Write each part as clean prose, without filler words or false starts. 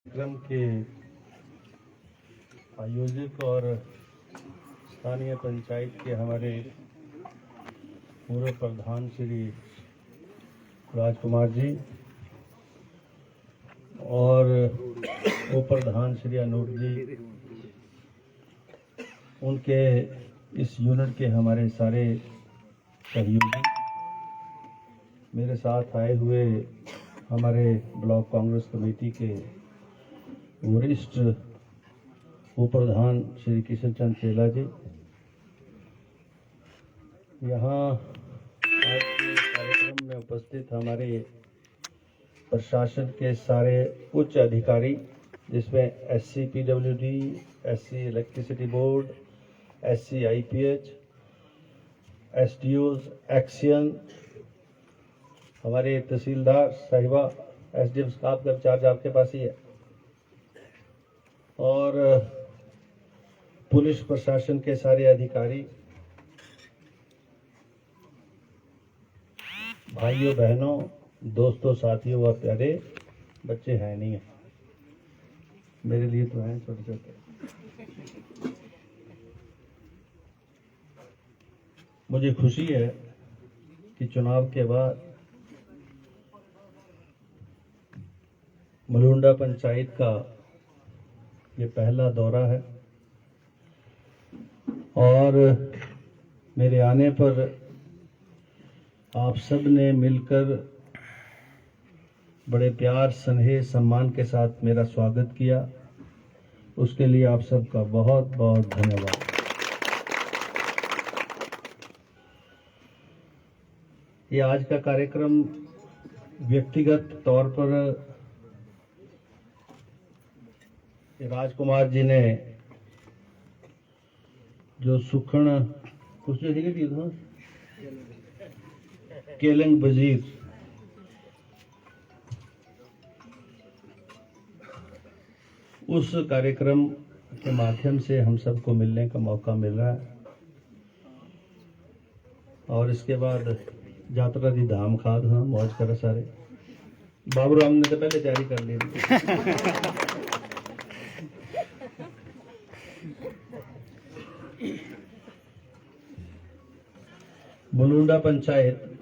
कार्यक्रम के आयोजक और स्थानीय पंचायत के हमारे पूर्व प्रधान श्री राजकुमार जी और उप प्रधान श्री अनूप जी, उनके इस यूनिट के हमारे सारे सहयोगी, मेरे साथ आए हुए हमारे ब्लॉक कांग्रेस कमेटी के वरिष्ठ उप प्रधान श्री किशन चंद चेला जी, यहाँ आज के कार्यक्रम में उपस्थित हमारे प्रशासन के सारे उच्च अधिकारी, जिसमें SC PWD, SC electricity board, SC IPH, SDOs, XEN, हमारे तहसीलदार साहिबा, एसडीएम स्टाफ का चार्ज आपके पास ही है, और पुलिस प्रशासन के सारे अधिकारी, भाइयों बहनों, दोस्तों, साथियों और प्यारे बच्चे हैं नहीं है, मेरे लिए तो हैं छोटे छोटे। मुझे खुशी है कि चुनाव के बाद मलुंडा पंचायत का ये पहला दौरा है और मेरे आने पर आप सब ने मिलकर बड़े प्यार, स्नेह, सम्मान के साथ मेरा स्वागत किया। उसके लिए आप सबका बहुत बहुत धन्यवाद। ये आज का कार्यक्रम व्यक्तिगत तौर पर राजकुमार जी ने जो सुखण कुछ केलंग वजीर उस कार्यक्रम के माध्यम से हम सबको मिलने का मौका मिल रहा है और इसके बाद यात्रा दी धाम खाद हाँ मौज कर सारे बाबूराम ने तो पहले तैयारी कर ली थी। मलुंडा पंचायत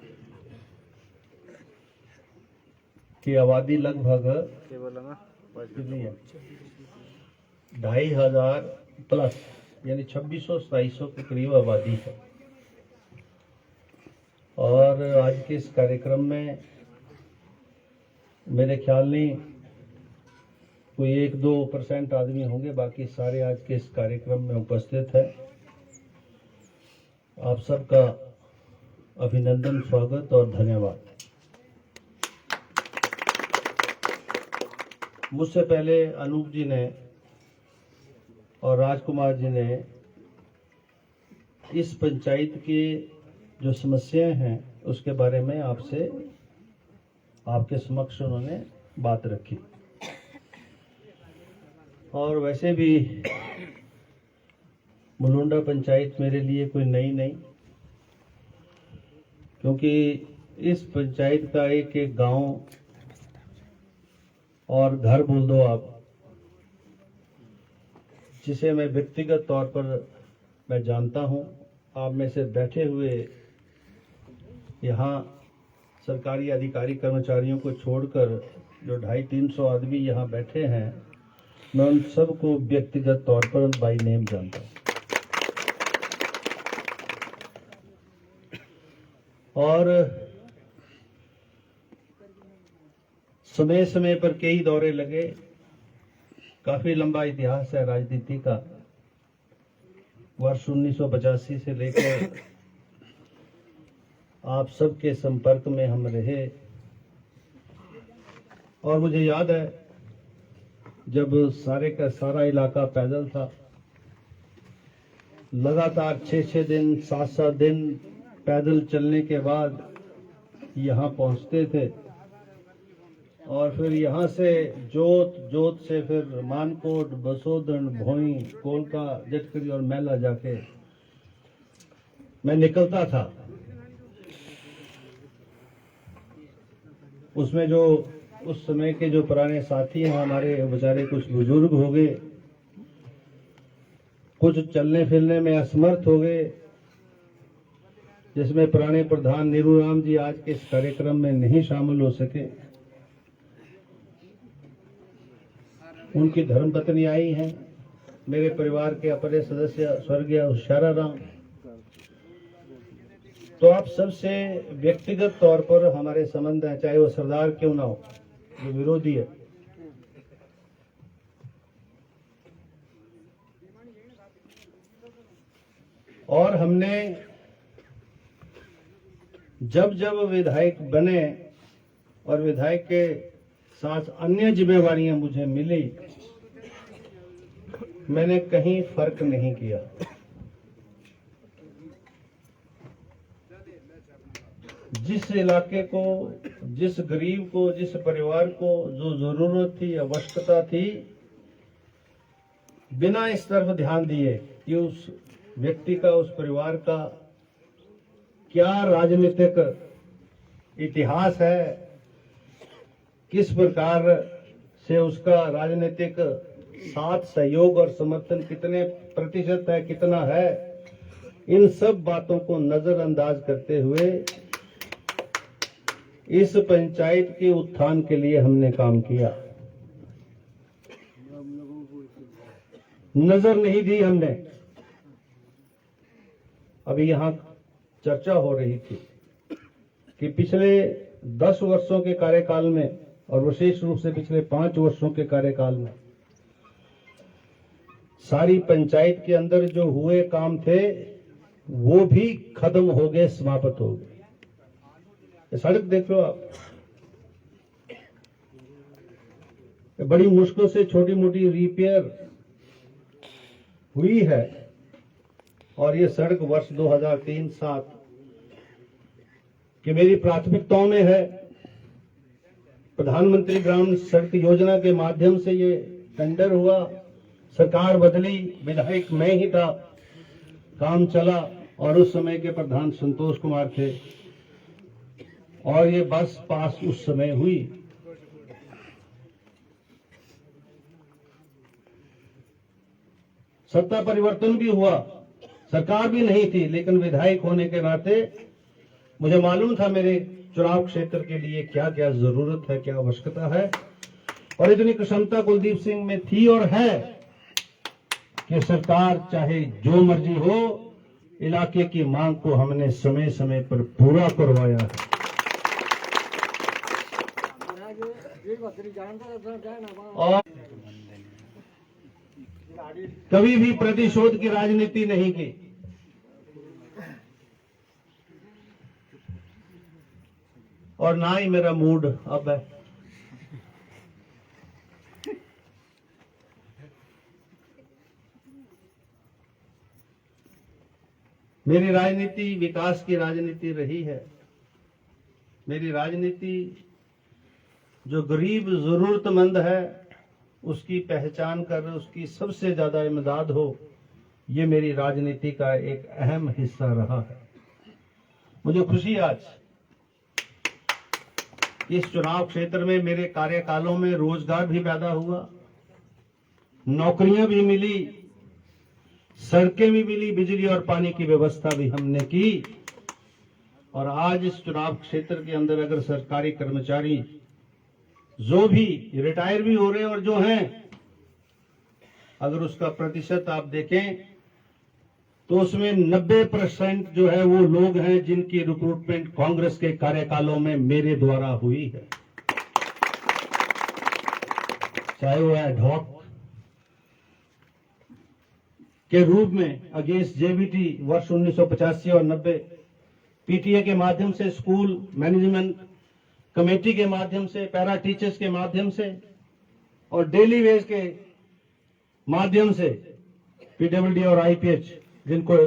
की आबादी लगभग कितनी है? 2500 प्लस, यानी 2600-2700 के करीब आबादी है। और आज के इस कार्यक्रम में मेरे ख्याल नहीं कोई 1-2% आदमी होंगे, बाकी सारे आज के इस कार्यक्रम में उपस्थित है। आप सबका अभिनंदन, स्वागत और धन्यवाद। मुझसे पहले अनूप जी ने और राजकुमार जी ने इस पंचायत की जो समस्याएं हैं उसके बारे में आपसे आपके समक्ष उन्होंने बात रखी। और वैसे भी मलुंडा पंचायत मेरे लिए कोई नई नहीं, क्योंकि इस पंचायत का एक एक गांव और घर बोल दो आप, जिसे मैं व्यक्तिगत तौर पर मैं जानता हूं। आप में से बैठे हुए यहाँ सरकारी अधिकारी कर्मचारियों को छोड़कर जो 250-300 आदमी यहाँ बैठे हैं, मैं उन सबको व्यक्तिगत तौर पर बाय नेम जानता हूं। और समय समय पर कई दौरे लगे, काफी लंबा इतिहास है राजनीति का। वर्ष 1985 से लेकर आप सबके संपर्क में हम रहे और मुझे याद है जब सारे का सारा इलाका पैदल था, लगातार 6-6 दिन 7-7 दिन पैदल चलने के बाद यहाँ पहुँचते थे और फिर यहाँ से जोत से फिर मानकोट, बसोदन, भोई, कोलका, जटकरी और मेला जाके मैं निकलता था। उसमें जो उस समय के जो पुराने साथी हैं हमारे, बेचारे कुछ बुजुर्ग हो गए, कुछ चलने फिरने में असमर्थ हो गए, जिसमें पुराने प्रधान नीरू राम जी आज के इस कार्यक्रम में नहीं शामिल हो सके। उनकी धर्मपत्नी आई हैं, मेरे परिवार के अपने सदस्य स्वर्गीय होशियारा राम। तो आप सबसे व्यक्तिगत तौर पर हमारे संबंध हैं, चाहे वो सरदार क्यों ना हो, जो विरोधी है। और हमने जब जब विधायक बने और विधायक के साथ अन्य जिम्मेवारियां मुझे मिली, मैंने कहीं फर्क नहीं किया। जिस इलाके को, जिस गरीब को, जिस परिवार को जो जरूरत थी, आवश्यकता थी, बिना इस तरफ ध्यान दिए कि उस व्यक्ति का, उस परिवार का क्या राजनीतिक इतिहास है, किस प्रकार से उसका राजनीतिक साथ, सहयोग और समर्थन कितने प्रतिशत है, कितना है, इन सब बातों को नजरअंदाज करते हुए इस पंचायत के उत्थान के लिए हमने काम किया। नजर नहीं दी हमने। अभी यहां चर्चा हो रही थी कि पिछले 10 वर्षों के कार्यकाल में और विशेष रूप से पिछले 5 वर्षों के कार्यकाल में सारी पंचायत के अंदर जो हुए काम थे वो भी खत्म हो गए, समाप्त हो गए। सड़क देख लो आप, बड़ी मुश्किल से छोटी मोटी रिपेयर हुई है और ये सड़क वर्ष 2003-07 की मेरी प्राथमिकताओं में है। प्रधानमंत्री ग्राम सड़क योजना के माध्यम से ये टेंडर हुआ, सरकार बदली, विधायक मैं ही था, काम चला और उस समय के प्रधान संतोष कुमार थे और ये बस पास उस समय हुई। सत्ता परिवर्तन भी हुआ, सरकार भी नहीं थी, लेकिन विधायक होने के नाते मुझे मालूम था मेरे चुनाव क्षेत्र के लिए क्या क्या जरूरत है, क्या आवश्यकता है। और इतनी क्षमता कुलदीप सिंह में थी और है कि सरकार चाहे जो मर्जी हो, इलाके की मांग को हमने समय समय पर पूरा करवाया है। और कभी भी प्रतिशोध की राजनीति नहीं की। और ना ही मेरा मूड अब है। मेरी राजनीति विकास की राजनीति रही है। मेरी राजनीति जो गरीब जरूरतमंद है उसकी पहचान कर उसकी सबसे ज्यादा इमदाद हो, ये मेरी राजनीति का एक अहम हिस्सा रहा है। मुझे खुशी आज इस चुनाव क्षेत्र में मेरे कार्यकालों में रोजगार भी पैदा हुआ, नौकरियां भी मिली, सड़कें भी मिली, बिजली और पानी की व्यवस्था भी हमने की। और आज इस चुनाव क्षेत्र के अंदर अगर सरकारी कर्मचारी जो भी रिटायर भी हो रहे और जो हैं, अगर उसका प्रतिशत आप देखें तो उसमें 90% जो है वो लोग हैं जिनकी रिक्रूटमेंट कांग्रेस के कार्यकालों में मेरे द्वारा हुई है। चाहे वो एडहॉक के रूप में अगेंस्ट जेबीटी वर्ष 1985 और 90, पीटीए के माध्यम से, स्कूल मैनेजमेंट कमेटी के माध्यम से, पैरा टीचर्स के माध्यम से और डेली वेज के माध्यम से, पीडब्ल्यूडी और आईपीएच जिनको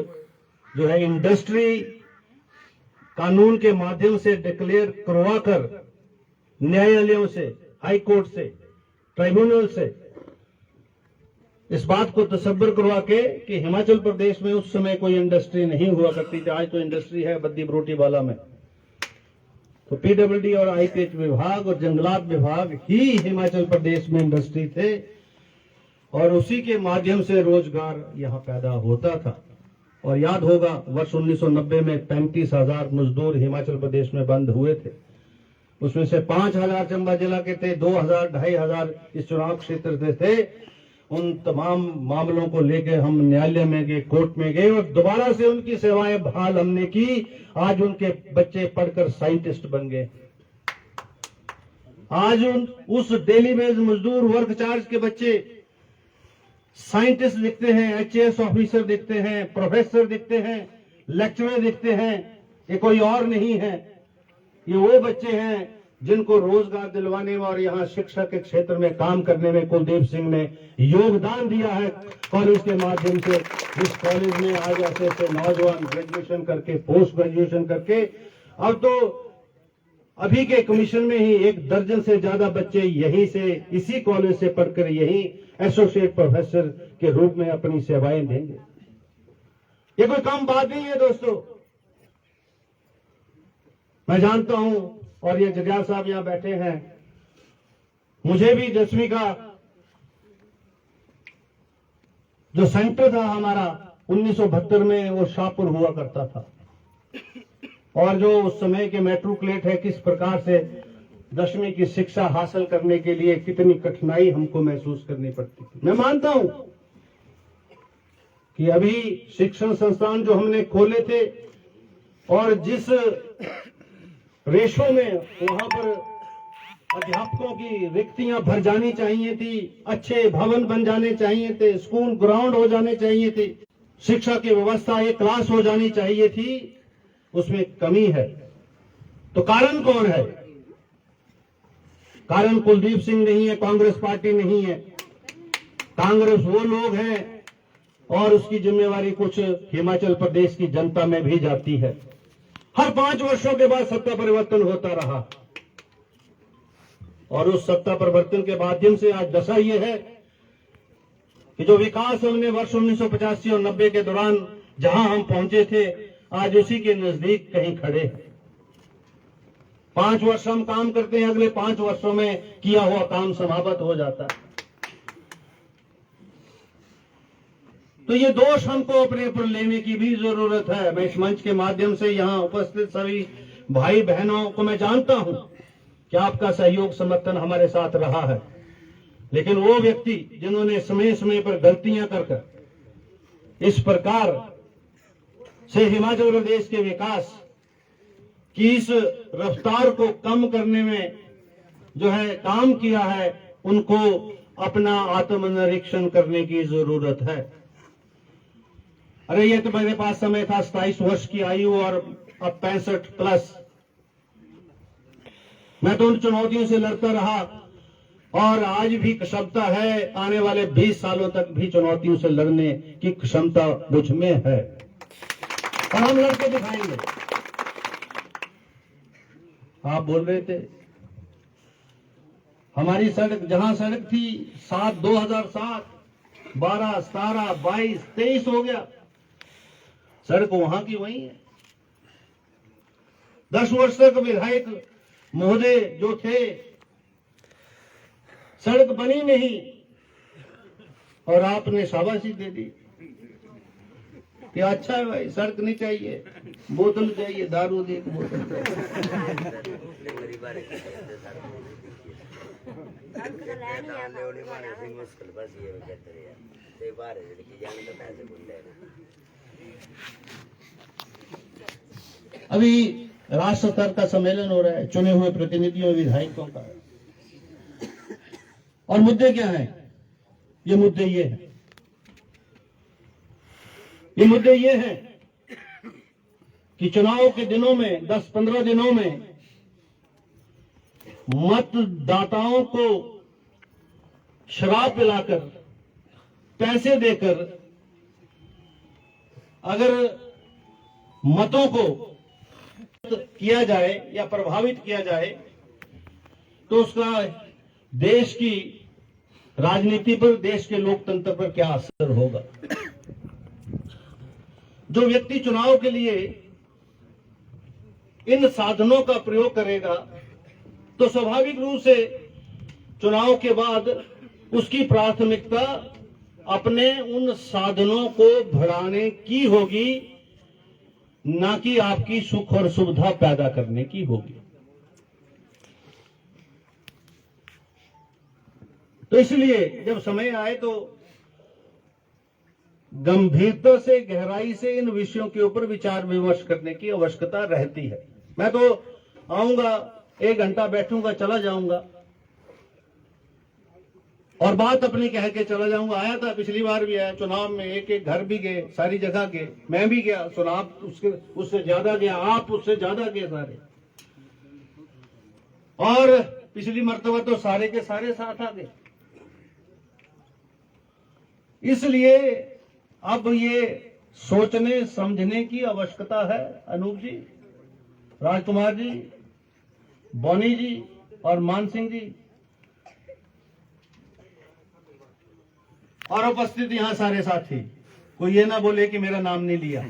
जो है इंडस्ट्री कानून के माध्यम से डिक्लेयर करवाकर न्यायालयों से, हाई कोर्ट से, ट्राइब्यूनल से इस बात को तसव्वुर करवा के कि हिमाचल प्रदेश में उस समय कोई इंडस्ट्री नहीं हुआ करती थी, आज तो इंडस्ट्री है बद्दी बरोटी वाला में। तो पीडब्ल्यूडी और आईपीएच विभाग और जंगलात विभाग ही हिमाचल प्रदेश में इंडस्ट्री थे और उसी के माध्यम से रोजगार यहाँ पैदा होता था। और याद होगा वर्ष 1990 में 35,000 मजदूर हिमाचल प्रदेश में बंद हुए थे। उसमें से 5,000 चंबा जिला के थे, 2,000 2,500 इस चुनाव क्षेत्र से थे। उन तमाम मामलों को लेकर हम न्यायालय में गए, कोर्ट में गए और दोबारा से उनकी सेवाएं बहाल हमने की। आज उनके बच्चे पढ़कर साइंटिस्ट बन गए। आज उस डेली वेज मजदूर वर्क चार्ज के बच्चे साइंटिस्ट दिखते हैं, एचएएस ऑफिसर दिखते हैं, प्रोफेसर दिखते हैं, लेक्चरर दिखते हैं। ये कोई और नहीं है, ये वो बच्चे हैं जिनको रोजगार दिलवाने में और यहाँ शिक्षा के क्षेत्र में काम करने में कुलदीप सिंह ने योगदान दिया है। कॉलेज के माध्यम से इस कॉलेज में आज ऐसे नौजवान ग्रेजुएशन करके, पोस्ट ग्रेजुएशन करके, अब तो अभी के कमीशन में ही 1 दर्जन से ज्यादा बच्चे यहीं से, इसी कॉलेज से पढ़कर यहीं एसोसिएट प्रोफेसर के रूप में अपनी सेवाएं देंगे। ये कोई कम बात नहीं है दोस्तों। मैं जानता हूं, और ये जग्याल साहब यहां बैठे हैं, मुझे भी 10वीं का जो सेंटर था हमारा 1972 में, वो शाहपुर हुआ करता था। और जो उस समय के मैट्रिकुलेट है, किस प्रकार से 10वीं की शिक्षा हासिल करने के लिए कितनी कठिनाई हमको महसूस करनी पड़ती थी। मैं मानता हूं कि अभी शिक्षण संस्थान जो हमने खोले थे और जिस रेशो में वहां पर अध्यापकों की रिक्तियां भर जानी चाहिए थी, अच्छे भवन बन जाने चाहिए थे, स्कूल ग्राउंड हो जाने चाहिए थे, शिक्षा की व्यवस्था एक क्लास हो जानी चाहिए थी, उसमें कमी है। तो कारण कौन है? कारण कुलदीप सिंह नहीं है, कांग्रेस पार्टी नहीं है। कांग्रेस वो लोग हैं और उसकी जिम्मेवारी कुछ हिमाचल प्रदेश की जनता में भी जाती है। हर 5 वर्षों के बाद सत्ता परिवर्तन होता रहा और उस सत्ता परिवर्तन के माध्यम से आज दशा ये है कि जो विकास हमने वर्ष 1985 और 90 के दौरान जहां हम पहुंचे थे, आज उसी के नजदीक कहीं खड़े हैं। 5 वर्ष हम काम करते हैं, अगले 5 वर्षों में किया हुआ काम समाप्त हो जाता है। तो ये दोष हमको अपने ऊपर लेने की भी जरूरत है। मैं इस मंच के माध्यम से यहाँ उपस्थित सभी भाई बहनों को मैं जानता हूं कि आपका सहयोग समर्थन हमारे साथ रहा है, लेकिन वो व्यक्ति जिन्होंने समय समय पर गलतियां कर इस प्रकार से हिमाचल प्रदेश के विकास की इस रफ्तार को कम करने में जो है काम किया है, उनको अपना आत्मनिरीक्षण करने की जरूरत है। अरे ये तो मेरे पास समय था 27 वर्ष की आयु और अब 65 प्लस। मैं तो उन चुनौतियों से लड़ता रहा और आज भी क्षमता है, आने वाले 20 सालों तक भी चुनौतियों से लड़ने की क्षमता मुझ में है और हम लड़के दिखाएंगे। आप बोल रहे थे हमारी सड़क, जहां सड़क थी 2007, 12, 17, 22, 23 हो गया, सड़क वहां की वही है। 10 वर्ष तक विधायक महोदय जो थे, सड़क बनी नहीं और आपने शाबाशी दे दी कि अच्छा है भाई, सड़क नहीं चाहिए, बोतल चाहिए, दारू दी बोतल अभी राष्ट्र स्तर का सम्मेलन हो रहा है, चुने हुए प्रतिनिधियों विधायकों का, और मुद्दे क्या हैं? ये मुद्दे ये हैं, ये मुद्दे ये हैं कि चुनाव के दिनों में 10-15 दिनों में मतदाताओं को शराब पिलाकर, पैसे देकर अगर मतों को किया जाए या प्रभावित किया जाए तो उसका देश की राजनीति पर, देश के लोकतंत्र पर क्या असर होगा। जो व्यक्ति चुनाव के लिए इन साधनों का प्रयोग करेगा तो स्वाभाविक रूप से चुनाव के बाद उसकी प्राथमिकता अपने उन साधनों को बढ़ाने की होगी, ना कि आपकी सुख और सुविधा पैदा करने की होगी। तो इसलिए जब समय आए तो गंभीरता से, गहराई से इन विषयों के ऊपर विचार विमर्श करने की आवश्यकता रहती है। मैं तो आऊंगा, 1 घंटा बैठूंगा, चला जाऊंगा और बात अपनी कह के चला जाऊंगा। आया था, पिछली बार भी आया, चुनाव में एक एक घर भी गए, सारी जगह गए, मैं भी गया, चुनाव उससे ज्यादा गया, आप उससे ज्यादा गए सारे, और पिछली मर्तबा तो सारे के सारे साथ आ गए। इसलिए अब ये सोचने समझने की आवश्यकता है। अनूप जी, राजकुमार जी, बॉनी जी और मान सिंह जी, और उपस्थित यहां सारे साथी, कोई ये ना बोले कि मेरा नाम नहीं लिया।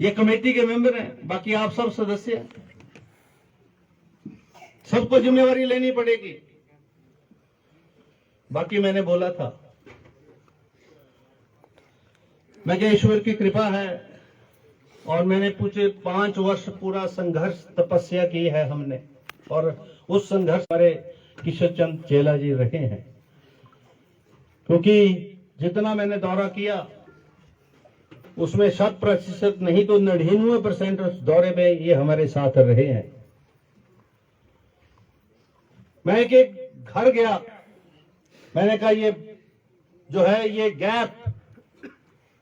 ये कमेटी के मेंबर हैं, बाकी आप सब सदस्य हैं, सबको जिम्मेवारी लेनी पड़ेगी। बाकी मैंने बोला था, मैं क्या ईश्वर की कृपा है, और मैंने पूछे 5 वर्ष पूरा संघर्ष तपस्या की है हमने, और उस संघर्ष हमारे किशोर चंद चेला जी रहे हैं। क्योंकि जितना मैंने दौरा किया उसमें 100% नहीं तो 99% उस दौरे में ये हमारे साथ रहे हैं। मैं एक घर गया, मैंने कहा ये जो है ये गैप,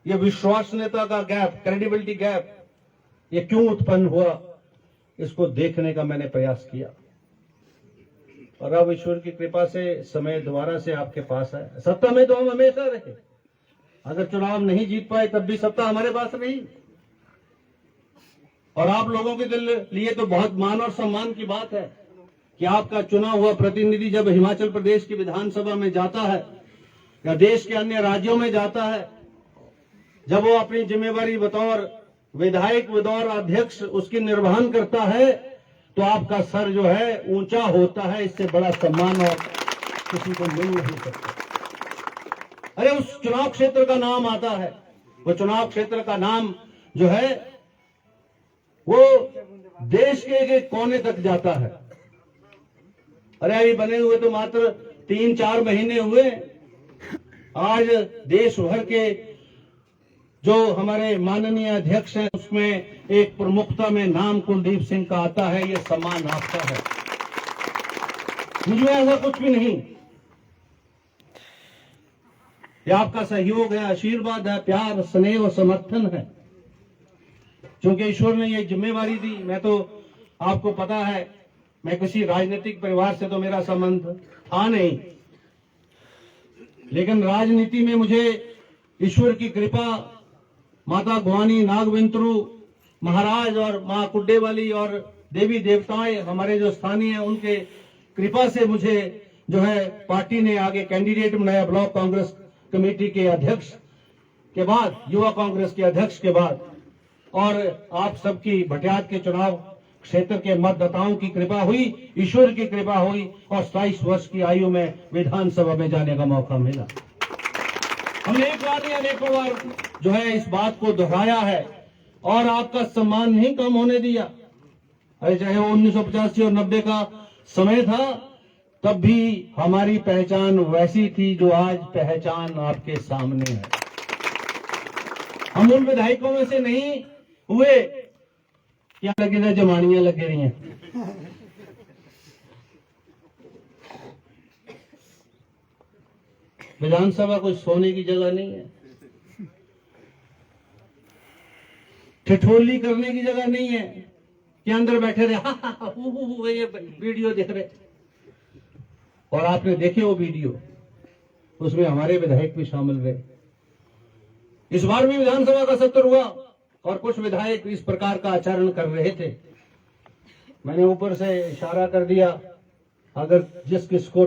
ये विश्वसनीयता का गैप, क्रेडिबिलिटी गैप, ये क्यों उत्पन्न हुआ, इसको देखने का मैंने प्रयास किया। और अब ईश्वर की कृपा से समय दोबारा से आपके पास है। सत्ता में तो हम हमेशा रहे, अगर चुनाव नहीं जीत पाए तब भी सत्ता हमारे पास रही, और आप लोगों के लिए तो बहुत मान और सम्मान की बात है कि आपका चुना हुआ प्रतिनिधि जब हिमाचल प्रदेश की विधानसभा में जाता है या देश के अन्य राज्यों में जाता है, जब वो अपनी जिम्मेवारी बतौर विधायक, बतौर अध्यक्ष उसकी निर्वहन करता है, तो आपका सर जो है ऊंचा होता है। इससे बड़ा सम्मान और किसी को मिल नहीं सकता। अरे उस चुनाव क्षेत्र का नाम आता है, वो चुनाव क्षेत्र का नाम जो है वो देश के एक कोने तक जाता है। अरे अभी बने हुए तो मात्र 3-4 महीने हुए, आज देश भर के जो हमारे माननीय अध्यक्ष हैं उसमें एक प्रमुखता में नाम कुलदीप सिंह का आता है। ये सम्मान आपका है, मुझे ऐसा कुछ भी नहीं। ये आपका सहयोग है, आशीर्वाद है, प्यार, स्नेह और समर्थन है, क्योंकि ईश्वर ने ये जिम्मेवारी दी। मैं तो आपको पता है, मैं किसी राजनीतिक परिवार से तो मेरा संबंध था नहीं, लेकिन राजनीति में मुझे ईश्वर की कृपा, माता भवानी, नागविंतरू महाराज और माँ कुड्डे वाली और देवी देवताएं हमारे जो स्थानीय हैं, उनके कृपा से मुझे जो है पार्टी ने आगे कैंडिडेट बनाया। ब्लॉक कांग्रेस कमेटी के अध्यक्ष के बाद, युवा कांग्रेस के अध्यक्ष के बाद, और आप सबकी भटियात के चुनाव क्षेत्र के मतदाताओं की कृपा हुई, ईश्वर की कृपा हुई, और 27 वर्ष की आयु में विधानसभा में जाने का मौका मिला। हमने एक बार नहीं अनेकों बार जो है इस बात को दोहराया है, और आपका सम्मान नहीं कम होने दिया। अरे चाहे वो 1985 और 90 का समय था, तब भी हमारी पहचान वैसी थी जो आज पहचान आपके सामने है। हम उन विधायकों में से नहीं हुए क्या लगे ना जमानियां लगे रही हैं। विधानसभा कोई सोने की जगह नहीं है, ठिठोली करने की जगह नहीं है कि अंदर बैठे रहे ये वीडियो देख रहे। और आपने देखे वो वीडियो, उसमें हमारे विधायक भी शामिल रहे। इस बार भी विधानसभा का सत्र हुआ और कुछ विधायक इस प्रकार का आचरण कर रहे थे। मैंने ऊपर से इशारा कर दिया, अगर जिस किसको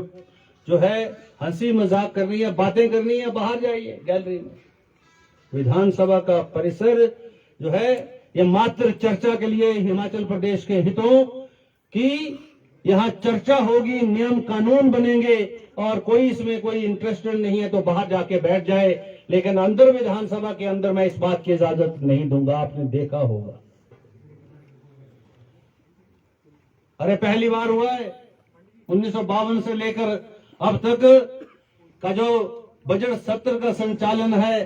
जो है हंसी मजाक करनी है, बातें करनी है, बाहर जाइए गैलरी में। विधानसभा का परिसर जो है ये मात्र चर्चा के लिए, हिमाचल प्रदेश के हितों की यहाँ चर्चा होगी, नियम कानून बनेंगे और कोई इसमें कोई इंटरेस्टेड नहीं है तो बाहर जाके बैठ जाए, लेकिन अंदर विधानसभा के अंदर मैं इस बात की इजाजत नहीं दूंगा। आपने देखा होगा, अरे पहली बार हुआ है 1952 से लेकर अब तक का जो बजट सत्र का संचालन है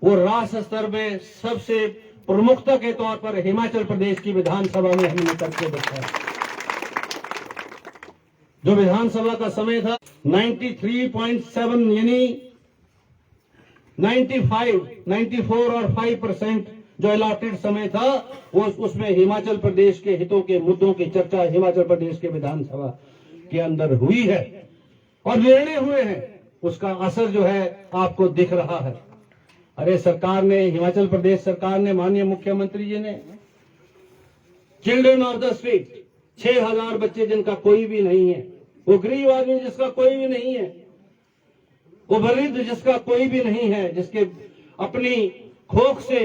वो राष्ट्र स्तर में सबसे प्रमुखता के तौर पर हिमाचल प्रदेश की विधानसभा में हमने करके देखा है। जो विधानसभा का समय था 93.7 यानी 94 और 5% जो अलॉटेड समय था वो उसमें हिमाचल प्रदेश के हितों के मुद्दों की चर्चा हिमाचल प्रदेश के विधानसभा के अंदर हुई है और निर्णय हुए हैं। उसका असर जो है आपको दिख रहा है। अरे सरकार ने, हिमाचल प्रदेश सरकार ने, माननीय मुख्यमंत्री जी ने चिल्ड्रन ऑफ द स्ट्रीट 6000 बच्चे जिनका कोई भी नहीं है, वो गरीब आदमी जिसका कोई भी नहीं है, वो वृद्ध जिसका कोई भी नहीं है, जिसके अपनी खोख से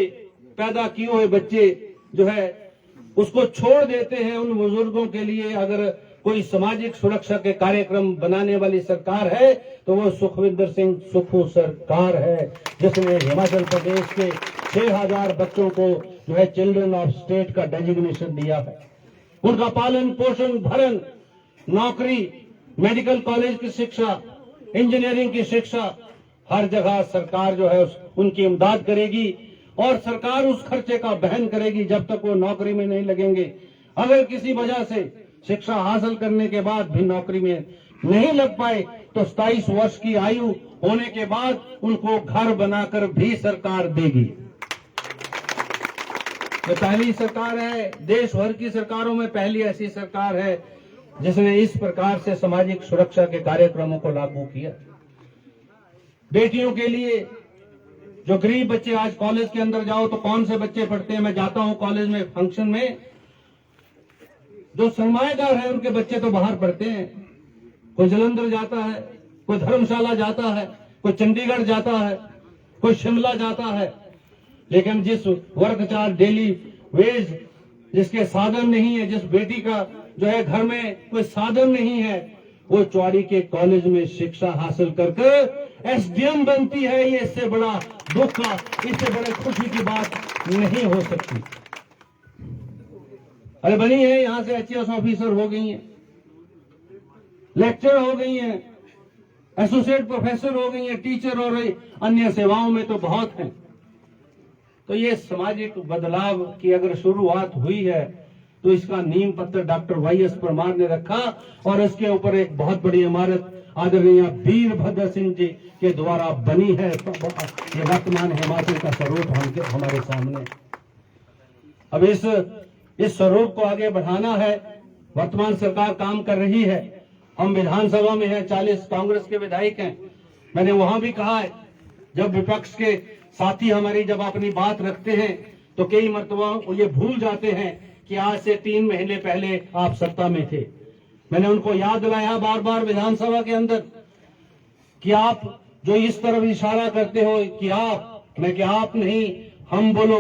पैदा किए हुए बच्चे जो है उसको छोड़ देते हैं, उन बुजुर्गों के लिए अगर कोई सामाजिक सुरक्षा के कार्यक्रम बनाने वाली सरकार है तो वो सुखविंदर सिंह सुक्खू सरकार है, जिसने हिमाचल प्रदेश के 6000 बच्चों को जो है चिल्ड्रन ऑफ स्टेट का डेजिग्नेशन दिया है। उनका पालन पोषण भरण, नौकरी, मेडिकल कॉलेज की शिक्षा, इंजीनियरिंग की शिक्षा, हर जगह सरकार जो है उनकी इमदाद करेगी और सरकार उस खर्चे का वहन करेगी जब तक वो नौकरी में नहीं लगेंगे। अगर किसी वजह से शिक्षा हासिल करने के बाद भी नौकरी में नहीं लग पाए तो 27 वर्ष की आयु होने के बाद उनको घर बनाकर भी सरकार देगी। ये पहली सरकार है, देश भर की सरकारों में पहली ऐसी सरकार है जिसने इस प्रकार से सामाजिक सुरक्षा के कार्यक्रमों को लागू किया। बेटियों के लिए जो गरीब बच्चे, आज कॉलेज के अंदर जाओ तो कौन से बच्चे पढ़ते हैं, मैं जाता हूं कॉलेज में फंक्शन में, जो सरमाएदार है उनके बच्चे तो बाहर पढ़ते हैं। कोई जालंधर जाता है, कोई धर्मशाला जाता है, कोई चंडीगढ़ जाता है, कोई शिमला जाता है, लेकिन जिस वर्ग चार्ज डेली वेज जिसके साधन नहीं है, जिस बेटी का जो है घर में कोई साधन नहीं है, वो चौड़ी के कॉलेज में शिक्षा हासिल करके एसडीएम बनती है। ये इससे बड़ा दुख का, इससे बड़े खुशी की बात नहीं हो सकती। अरे बनी है, यहां से एचएएस ऑफिसर हो गई हैं, लेक्चर हो गई हैं, एसोसिएट प्रोफेसर हो गई हैं, टीचर और अन्य सेवाओं में तो बहुत हैं। तो ये सामाजिक बदलाव की अगर शुरुआत हुई है तो इसका नींव पत्थर डॉक्टर वाईएस परमार ने रखा और इसके ऊपर एक बहुत बड़ी इमारत आदरणीय वीरभद्र सिंह जी के द्वारा बनी है। ये वर्तमान हिमाचल का स्वरूप हमारे सामने। अब इस स्वरूप को आगे बढ़ाना है, वर्तमान सरकार काम कर रही है। हम विधानसभा में हैं, 40 कांग्रेस के विधायक हैं। मैंने वहां भी कहा है, जब विपक्ष के साथी हमारी जब अपनी बात रखते हैं तो कई मर्तबा ये भूल जाते हैं कि आज से 3 महीने पहले आप सत्ता में थे। मैंने उनको याद दिलाया बार बार विधानसभा के अंदर कि आप जो इस तरफ इशारा करते हो कि आप, मैं कि आप नहीं हम बोलो,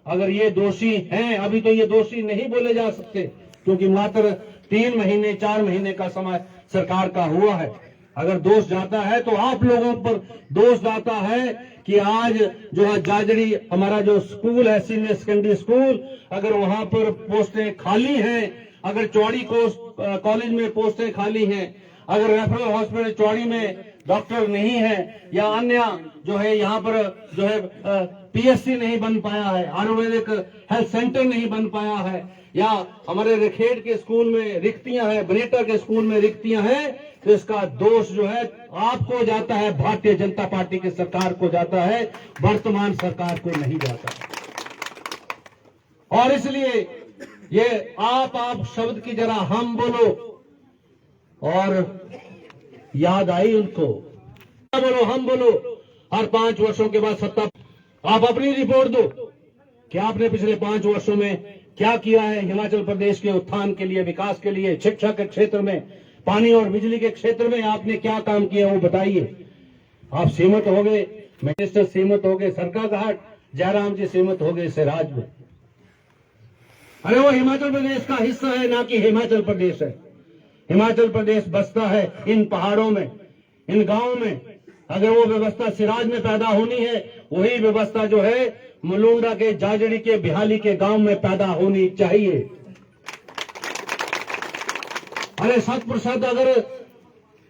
अगर ये दोषी हैं, अभी तो ये दोषी नहीं बोले जा सकते क्योंकि मात्र 3 महीने 4 महीने का समय सरकार का हुआ है। अगर दोष जाता है तो आप लोगों पर दोष जाता है कि आज जो है जाजड़ी हमारा जो स्कूल है, सीनियर सेकेंडरी स्कूल, अगर वहां पर पोस्टें खाली हैं, अगर चौड़ी कॉलेज में पोस्टें खाली हैं, अगर रेफरल हॉस्पिटल चौड़ी में डॉक्टर नहीं है, या अन्य जो है यहाँ पर जो है पीएससी नहीं बन पाया है, आयुर्वेदिक हेल्थ सेंटर नहीं बन पाया है, या हमारे रेखेड़ के स्कूल में रिक्तियां हैं, बनेटा के स्कूल में रिक्तियां हैं, तो इसका दोष जो है आपको जाता है, भारतीय जनता पार्टी की सरकार को जाता है, वर्तमान सरकार को नहीं जाता। और इसलिए ये आप शब्द की जरा हम बोलो, और याद आई उनको, बोलो हम बोलो, हर 5 वर्षों के बाद सत्ता, आप अपनी रिपोर्ट दो कि आपने पिछले 5 वर्षों में क्या किया है हिमाचल प्रदेश के उत्थान के लिए, विकास के लिए, शिक्षा के क्षेत्र में, पानी और बिजली के क्षेत्र में आपने क्या काम किया वो बताइए। आप सहमत हो गए, मिनिस्टर सहमत हो गए सरका घाट, जयराम जी सहमत हो गए सिराज में। अरे वो हिमाचल प्रदेश का हिस्सा है, ना कि हिमाचल प्रदेश है। हिमाचल प्रदेश बसता है इन पहाड़ों में, इन गांवों में। अगर वो व्यवस्था सिराज में पैदा होनी है, वही व्यवस्था जो है मलूंडा के, जाजड़ी के, बिहाली के गांव में पैदा होनी चाहिए। अरे 100% अगर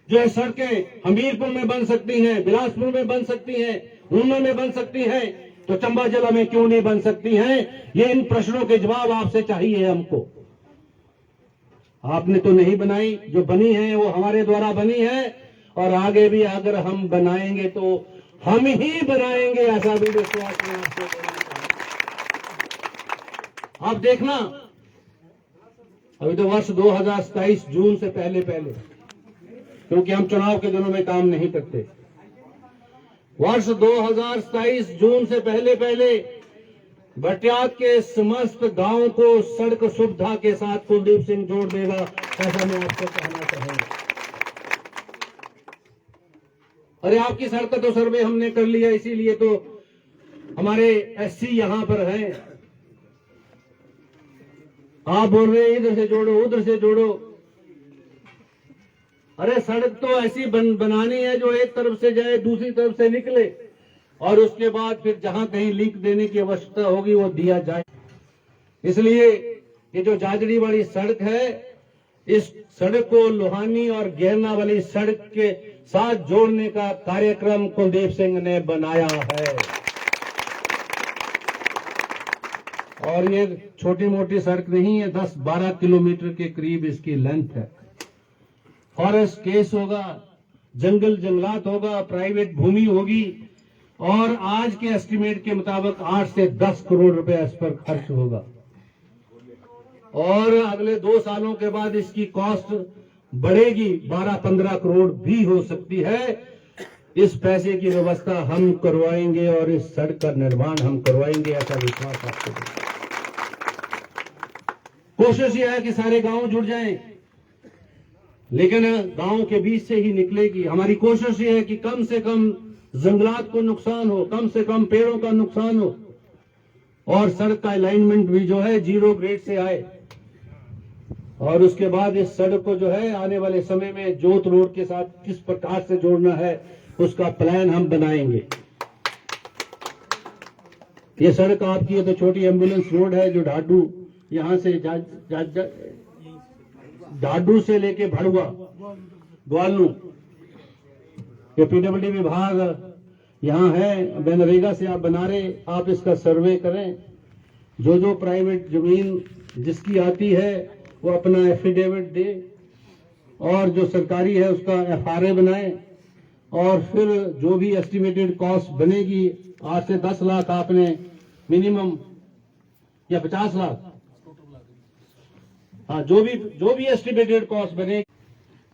जो है सड़कें हमीरपुर में बन सकती हैं, बिलासपुर में बन सकती हैं, ऊना में बन सकती हैं, तो चंबा जिला में क्यों नहीं बन सकती हैं? ये इन प्रश्नों के जवाब आपसे चाहिए हमको। आपने तो नहीं बनाई, जो बनी है वो हमारे द्वारा बनी है, और आगे भी अगर हम बनाएंगे तो हम ही बनाएंगे, ऐसा भी विश्वास में आपको। आप देखना, अभी तो वर्ष 2027 जून से पहले पहले, क्योंकि हम चुनाव के दिनों में काम नहीं करते, वर्ष 2027 जून से पहले पहले भटियात के समस्त गांवों को सड़क सुविधा के साथ कुलदीप सिंह जोड़ देगा, ऐसा मैं आपको कहना चाहूंगा। अरे आपकी सड़क का तो सर्वे हमने कर लिया, इसीलिए तो हमारे एससी यहां पर हैं। आप बोल रहे हैं इधर से जोड़ो, उधर से जोड़ो। अरे सड़क तो ऐसी बनानी है जो एक तरफ से जाए, दूसरी तरफ से निकले, और उसके बाद फिर जहां कहीं लिंक देने की आवश्यकता होगी वो दिया जाए। इसलिए ये जो जाजड़ी वाली सड़क है, इस सड़क को लोहानी और गहना वाली सड़क के साथ जोड़ने का कार्यक्रम कुलदीप सिंह ने बनाया है। और ये छोटी मोटी सड़क नहीं है, 10-12 किलोमीटर के करीब इसकी लेंथ है। फॉरेस्ट केस होगा, जंगल जंगलात होगा, प्राइवेट भूमि होगी, और आज के एस्टिमेट के मुताबिक 8 से 10 करोड़ रुपए इस पर खर्च होगा। और अगले 2 सालों के बाद इसकी कॉस्ट बढ़ेगी, 12-15 करोड़ भी हो सकती है। इस पैसे की व्यवस्था हम करवाएंगे और इस सड़क का निर्माण हम करवाएंगे, ऐसा विश्वास आपको है। कोशिश यह है कि सारे गांव जुड़ जाएं, लेकिन गांव के बीच से ही निकलेगी। हमारी कोशिश यह है कि कम से कम जंगलात को नुकसान हो, कम से कम पेड़ों का नुकसान हो, और सड़क का अलाइनमेंट भी जो है 0 ग्रेड से आए। और उसके बाद इस सड़क को जो है आने वाले समय में जोत रोड के साथ किस प्रकार से जोड़ना है उसका प्लान हम बनाएंगे। ये सड़क आपकी है तो छोटी एम्बुलेंस रोड है जो ढाडू यहां से ढाडू से लेके भड़ुआ ग्वालू, ये पीडब्ल्यूडी विभाग यहाँ है, मनरेगा से आप बना रहे, आप इसका सर्वे करें। जो प्राइवेट जमीन जिसकी आती है वो अपना एफिडेविट दे, और जो सरकारी है उसका एफआरए बनाए, और फिर जो भी एस्टिमेटेड कॉस्ट बनेगी 8 से 10 लाख आपने मिनिमम, या 50 लाख, हाँ जो भी एस्टिमेटेड कॉस्ट बनेगी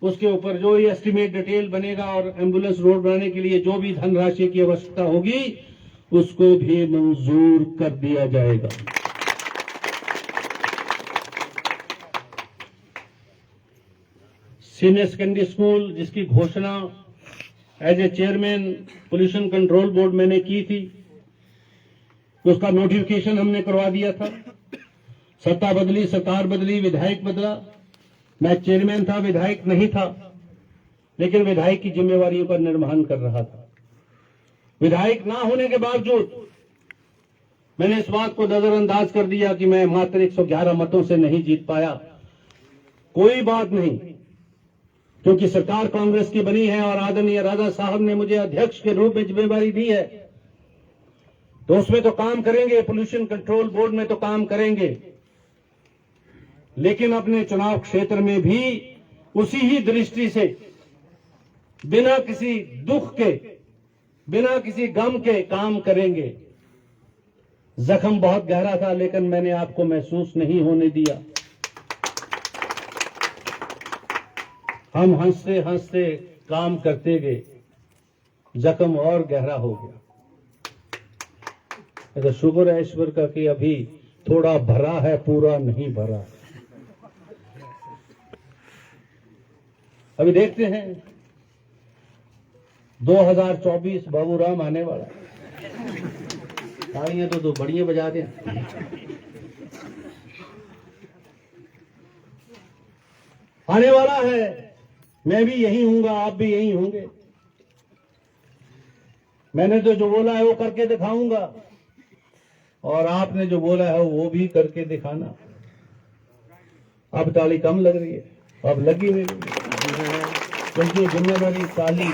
उसके ऊपर जो ये एस्टिमेट डिटेल बनेगा, और एम्बुलेंस रोड बनाने के लिए जो भी धनराशि की आवश्यकता होगी उसको भी मंजूर कर दिया जाएगा। सीनियर सेकेंडरी स्कूल जिसकी घोषणा as a chairman pollution control board मैंने की थी, उसका नोटिफिकेशन हमने करवा दिया था। सत्ता बदली, सरकार बदली, विधायक बदला, मैं चेयरमैन था, विधायक नहीं था, लेकिन विधायक की जिम्मेवारियों का निर्वहन कर रहा था। विधायक ना होने के बावजूद मैंने इस बात को नजरअंदाज कर दिया कि मैं मात्र 111 मतों से नहीं जीत पाया। कोई बात नहीं, क्योंकि सरकार कांग्रेस की बनी है और आदरणीय राजा साहब ने मुझे अध्यक्ष के रूप में जिम्मेवारी दी है, तो उसमें तो काम करेंगे, पोल्यूशन कंट्रोल बोर्ड में तो काम करेंगे, लेकिन अपने चुनाव क्षेत्र में भी उसी ही दृष्टि से बिना किसी दुख के, बिना किसी गम के काम करेंगे। जख्म बहुत गहरा था, लेकिन मैंने आपको महसूस नहीं होने दिया। हम हंसते हंसते काम करते गए, जख्म और गहरा हो गया। तो शुक्र है ईश्वर का कि अभी थोड़ा भरा है, पूरा नहीं भरा। अभी देखते हैं 2024 बाबूराम आने वाला है। तालियां तो दो बढ़िया बजा दें। आने वाला है, मैं भी यही हूंगा, आप भी यही होंगे। मैंने तो जो बोला है वो करके दिखाऊंगा, और आपने जो बोला है वो भी करके दिखाना। अब ताली कम लग रही है, अब लगी नहीं, क्योंकि जिम्मेदारी ताली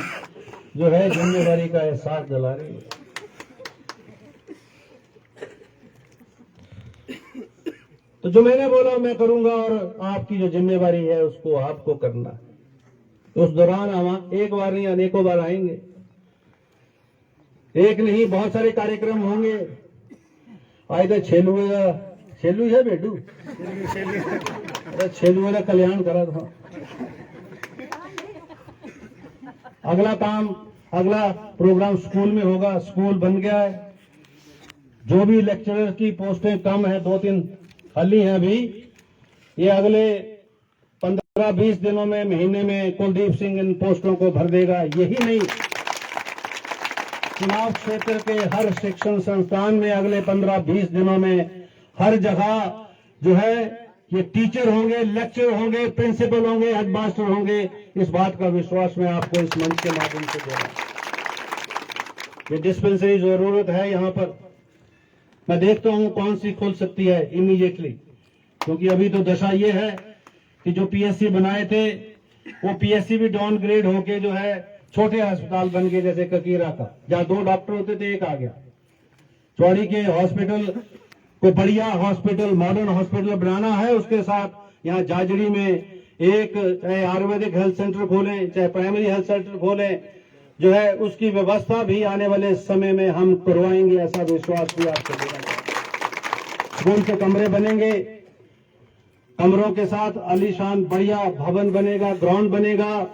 जो है जिम्मेदारी का एहसास दिला रही है। तो जो मैंने बोला मैं करूंगा, और आपकी जो जिम्मेदारी है उसको आपको करना है। उस दौरान हम एक बार नहीं अनेकों बार आएंगे, एक नहीं बहुत सारे कार्यक्रम होंगे। आज तो छेलू है बेटू, छेलू का कल्याण करा था। अगला प्रोग्राम स्कूल में होगा। स्कूल बन गया है, जो भी लेक्चरर की पोस्टें कम है, 2-3 खाली हैं अभी, ये अगले 15-20 दिनों में, महीने में कुलदीप सिंह इन पोस्टों को भर देगा। यही नहीं, चुनाव क्षेत्र के हर शिक्षण संस्थान में अगले 15-20 दिनों में हर जगह जो है ये टीचर होंगे, लेक्चर होंगे, प्रिंसिपल होंगे, हेडमास्टर होंगे। इस बात का विश्वास मैं आपको इस मंच के माध्यम से दे रहा हूं। ये डिस्पेंसरी जरूरत है यहाँ पर, मैं देखता हूं कौन सी खुल सकती है इमीडिएटली, क्योंकि अभी तो दशा ये है कि जो पीएससी बनाए थे वो पीएससी भी डाउनग्रेड होके जो है छोटे अस्पताल बन गए, जैसे ककीरा का, जहां 2 डॉक्टर होते थे, 1 आ गया। चौड़ी के हॉस्पिटल को बढ़िया हॉस्पिटल, मॉडर्न हॉस्पिटल बनाना है। उसके साथ यहाँ जाजड़ी में एक चाहे आयुर्वेदिक हेल्थ सेंटर खोलें, चाहे प्राइमरी हेल्थ सेंटर खोलें, जो है उसकी व्यवस्था भी आने वाले समय में हम करवाएंगे, ऐसा विश्वास भी आपको देना चाहिए। स्कूल के कमरे बनेंगे, कमरों के साथ आलीशान बढ़िया भवन बनेगा, ग्राउंड बनेगा,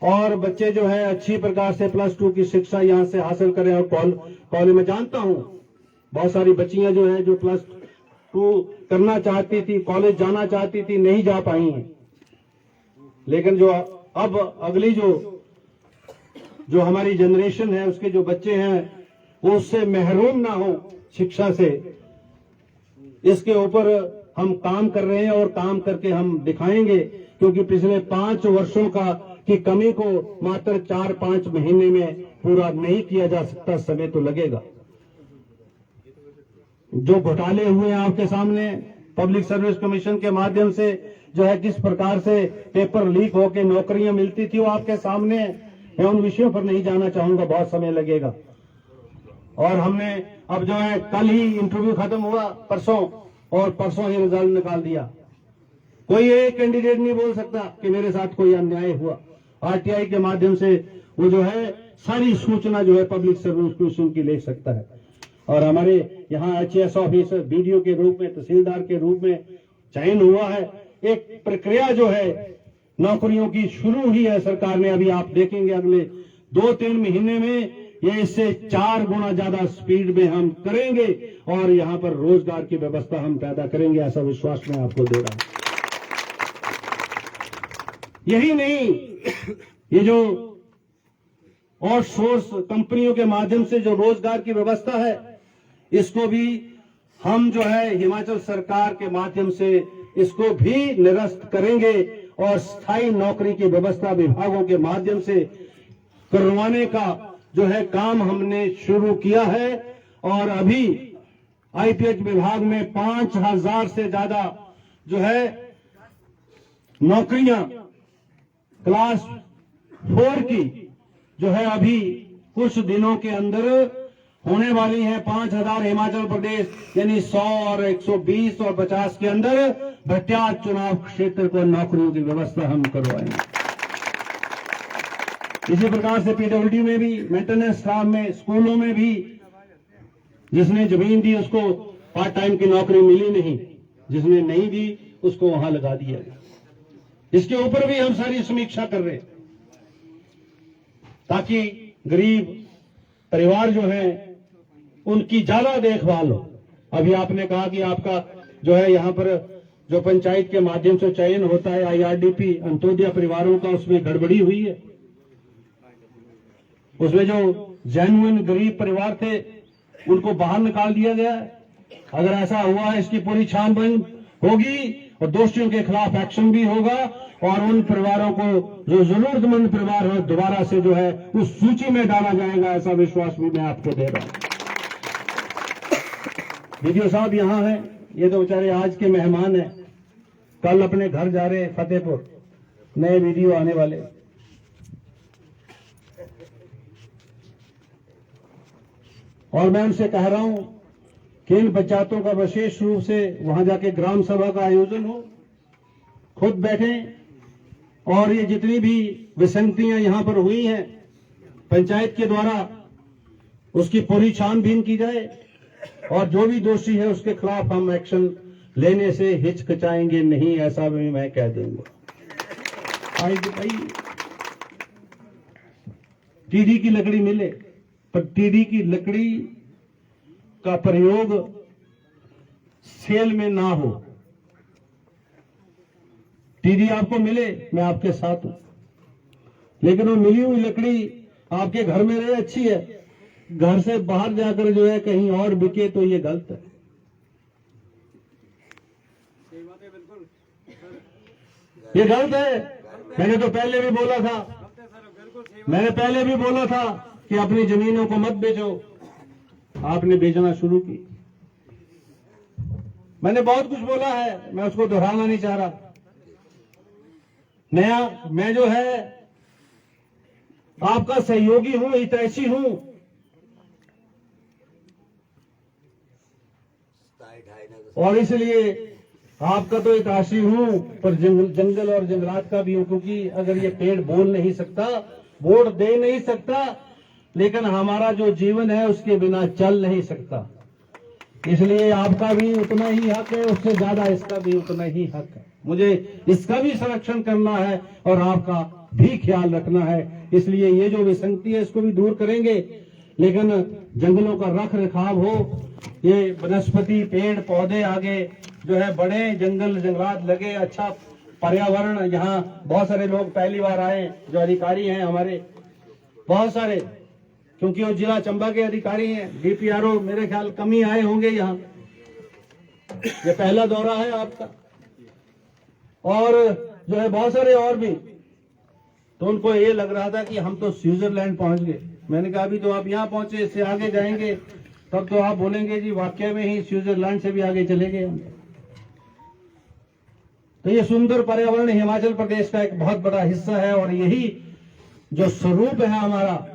और बच्चे जो है अच्छी प्रकार से +2 की शिक्षा यहाँ से हासिल करें। और कॉलेज में जानता हूँ बहुत सारी बच्चियां जो है जो +2 करना चाहती थी, कॉलेज जाना चाहती थी, नहीं जा पाई हैं। लेकिन जो अब अगली जो हमारी जनरेशन है, उसके जो बच्चे हैं वो उससे महरूम ना हो शिक्षा से, इसके ऊपर हम काम कर रहे हैं और काम करके हम दिखाएंगे। क्योंकि पिछले 5 वर्षों की कमी को मात्र 4-5 महीने में पूरा नहीं किया जा सकता, समय तो लगेगा। जो घोटाले हुए हैं आपके सामने, पब्लिक सर्विस कमीशन के माध्यम से जो है किस प्रकार से पेपर लीक होकर नौकरियां मिलती थी, वो आपके सामने है। मैं उन विषयों पर नहीं जाना चाहूंगा, बहुत समय लगेगा। और हमने अब जो है कल ही इंटरव्यू खत्म हुआ, परसों ही रिजल्ट निकाल दिया। कोई एक कैंडिडेट नहीं बोल सकता कि मेरे साथ कोई अन्याय हुआ। आरटीआई के माध्यम से वो जो है सारी सूचना जो है पब्लिक सर्विस कमीशन की ले सकता है। और हमारे यहाँ एचएएस ऑफिसर, बीडीओ के रूप में, तहसीलदार के रूप में चयन हुआ है। एक प्रक्रिया जो है नौकरियों की शुरू ही है सरकार ने। अभी आप देखेंगे अगले 2-3 महीने में ये इससे 4 गुना ज्यादा स्पीड में हम करेंगे, और यहाँ पर रोजगार की व्यवस्था हम पैदा करेंगे, ऐसा विश्वास मैं आपको दे रहा हूं। यही नहीं, ये जो आउटसोर्स कंपनियों के माध्यम से जो रोजगार की व्यवस्था है, इसको भी हम जो है हिमाचल सरकार के माध्यम से इसको भी निरस्त करेंगे, और स्थायी नौकरी की व्यवस्था विभागों के माध्यम से करवाने का जो है काम हमने शुरू किया है। और अभी आईपीएच विभाग में 5000 से ज्यादा जो है नौकरियां क्लास 4 की जो है अभी कुछ दिनों के अंदर होने वाली है। 5000 हिमाचल प्रदेश, यानी 100 और 120 और 50 के अंदर भटियात चुनाव क्षेत्र को नौकरियों की व्यवस्था हम करवाएंगे। इसी प्रकार से पीडब्ल्यूडी में भी, मेंटेनेंस स्टाफ में, स्कूलों में भी जिसने जमीन दी उसको पार्ट टाइम की नौकरी मिली नहीं, जिसने नहीं दी उसको वहां लगा दिया। इसके ऊपर भी हम सारी समीक्षा कर रहे हैं, ताकि गरीब परिवार जो है उनकी ज्यादा देखभाल हो। अभी आपने कहा कि आपका जो है यहाँ पर जो पंचायत के माध्यम से चयन होता है IRDP अंत्योदय परिवारों का, उसमें गड़बड़ी हुई है। उसमें जो जेन्युइन गरीब परिवार थे उनको बाहर निकाल दिया गया है। अगर ऐसा हुआ है, इसकी पूरी छानबीन होगी और दोषियों के खिलाफ एक्शन भी होगा और उन परिवारों को, जो जरूरतमंद परिवार हो, दोबारा से जो है उस सूची में डाला जाएगा, ऐसा विश्वास भी मैं आपको दे रहा हूं। वीडियो साहब यहां हैं, ये तो बेचारे आज के मेहमान हैं, कल अपने घर जा रहे फतेहपुर, नए वीडियो आने वाले। और मैं उनसे कह रहा हूं कि इन पंचायतों का विशेष रूप से वहां जाके ग्राम सभा का आयोजन हो, खुद बैठें और ये जितनी भी विसंगतियां यहां पर हुई हैं पंचायत के द्वारा, उसकी पूरी छानबीन की जाए और जो भी दोषी है उसके खिलाफ हम एक्शन लेने से हिचकिचाएंगे नहीं, ऐसा भी मैं कह दूंगा। टीडी की लकड़ी मिले, पर टीडी की लकड़ी का प्रयोग सेल में ना हो। टीडी आपको मिले, मैं आपके साथ हूं, लेकिन वो मिली हुई लकड़ी आपके घर में रहे, अच्छी है, घर से बाहर जाकर जो है कहीं और बिके तो ये गलत है। ये गलत है। मैंने तो पहले भी बोला था, कि अपनी जमीनों को मत बेचो, आपने बेचना शुरू की। मैंने बहुत कुछ बोला है, मैं उसको दोहराना नहीं चाह रहा। मैं जो है आपका सहयोगी हूं, हितैषी हूं, और इसलिए आपका तो एक आशी हूं, पर जंगल और जंगलात का भी हूं, क्योंकि अगर ये पेड़ बोल नहीं सकता, वोट दे नहीं सकता, लेकिन हमारा जो जीवन है उसके बिना चल नहीं सकता। इसलिए आपका भी उतना ही हक है, उससे ज्यादा इसका भी उतना ही हक है। मुझे इसका भी संरक्षण करना है और आपका भी ख्याल रखना है। इसलिए ये जो विसंगति है इसको भी दूर करेंगे, लेकिन जंगलों का रख रखाव हो, ये वनस्पति पेड़ पौधे आगे जो है बड़े, जंगल जंगलात लगे, अच्छा पर्यावरण। यहाँ बहुत सारे लोग पहली बार आए जो अधिकारी हैं हमारे, बहुत सारे, क्योंकि वो जिला चंबा के अधिकारी हैं। DPRO मेरे ख्याल कम ही आए होंगे यहाँ, ये पहला दौरा है आपका, और जो है बहुत सारे और भी। तो उनको ये लग रहा था कि हम तो स्विट्जरलैंड पहुंच गए। मैंने कहा अभी तो आप यहाँ पहुंचे, इससे आगे जाएंगे तब तो आप बोलेंगे जी वाकई में ही स्विट्जरलैंड से भी आगे चले गए हम। तो ये सुंदर पर्यावरण हिमाचल प्रदेश का एक बहुत बड़ा हिस्सा है, और यही जो स्वरूप है हमारा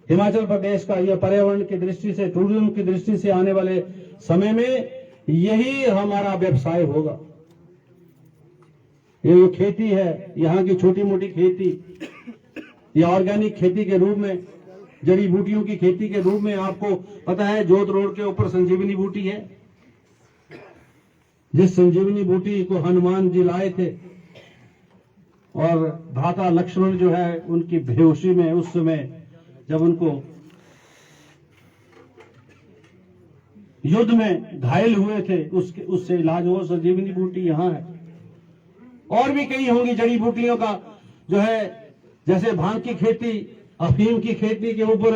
हिमाचल प्रदेश का, यह पर्यावरण की दृष्टि से, टूरिज्म की दृष्टि से आने वाले समय में यही हमारा व्यवसाय होगा। ये जो खेती है, यहाँ की छोटी मोटी खेती, ये ऑर्गेनिक खेती के रूप में, जड़ी बूटियों की खेती के रूप में, आपको पता है जोत रोड के ऊपर संजीवनी बूटी है, जिस संजीवनी बूटी को हनुमान जी लाए थे और भ्राता लक्ष्मण जो है उनकी बेहोशी में, उस समय जब उनको युद्ध में घायल हुए थे, उससे इलाज हो, संजीवनी बूटी यहाँ है। और भी कई होंगी जड़ी बूटियों का जो है, जैसे भांग की खेती, अफीम की खेती के ऊपर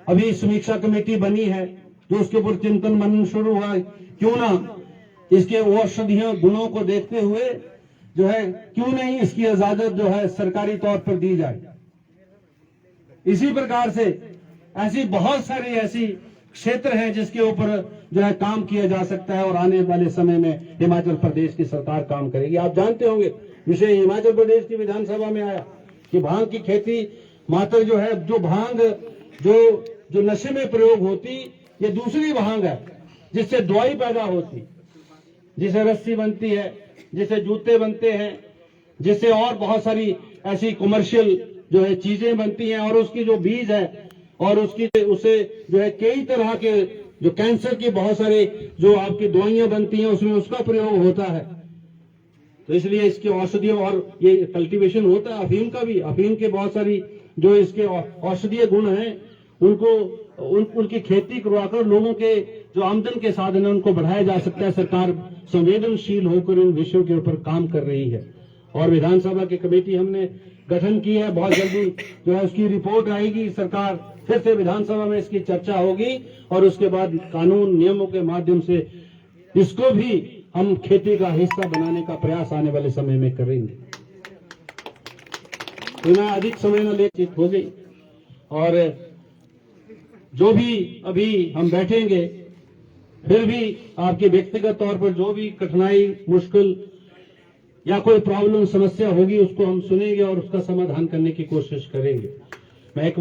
अभी समीक्षा कमेटी बनी है, जो उसके ऊपर चिंतन मनन शुरू हुआ। क्यों ना इसके औषधीय गुणों को देखते हुए जो है, क्यों नहीं इसकी इजाजत जो है सरकारी तौर पर दी जाए। इसी प्रकार से ऐसी बहुत सारी ऐसी क्षेत्र हैं जिसके ऊपर जो है काम किया जा सकता है, और आने वाले समय में हिमाचल प्रदेश की सरकार काम करेगी। आप जानते होंगे विषय हिमाचल प्रदेश की विधानसभा में आया कि भांग की खेती मात्र जो है, जो भांग जो नशे में प्रयोग होती, ये दूसरी भांग है जिससे दवाई पैदा होती, जिससे रस्सी बनती है, जिससे जूते बनते हैं, जिससे और बहुत सारी ऐसी कमर्शियल जो है चीजें बनती हैं, और उसकी जो बीज है और उससे जो है कई तरह के जो कैंसर की बहुत सारे जो आपकी दवाइयां बनती हैं, उसमें उसका प्रयोग होता है। तो इसलिए इसकी औषधियों, और ये कल्टीवेशन होता है अफीम का भी, अफीम के बहुत सारी जो इसके औषधीय गुण हैं उनको उनकी खेती करवाकर लोगों के जो आमदन के साधन है उनको बढ़ाया जा सकता है। सरकार संवेदनशील होकर इन विषयों के ऊपर काम कर रही है और विधानसभा की कमेटी हमने गठन की है। बहुत जल्दी जो है उसकी रिपोर्ट आएगी, सरकार फिर से विधानसभा में इसकी चर्चा होगी और उसके बाद कानून नियमों के माध्यम से इसको भी हम खेती का हिस्सा बनाने का प्रयास आने वाले समय में करेंगे। तो मैं अधिक समय न ले हो गई और जो भी अभी हम बैठेंगे, फिर भी आपके व्यक्तिगत तौर पर जो भी कठिनाई, मुश्किल या कोई प्रॉब्लम, समस्या होगी उसको हम सुनेंगे और उसका समाधान करने की कोशिश करेंगे। मैं एक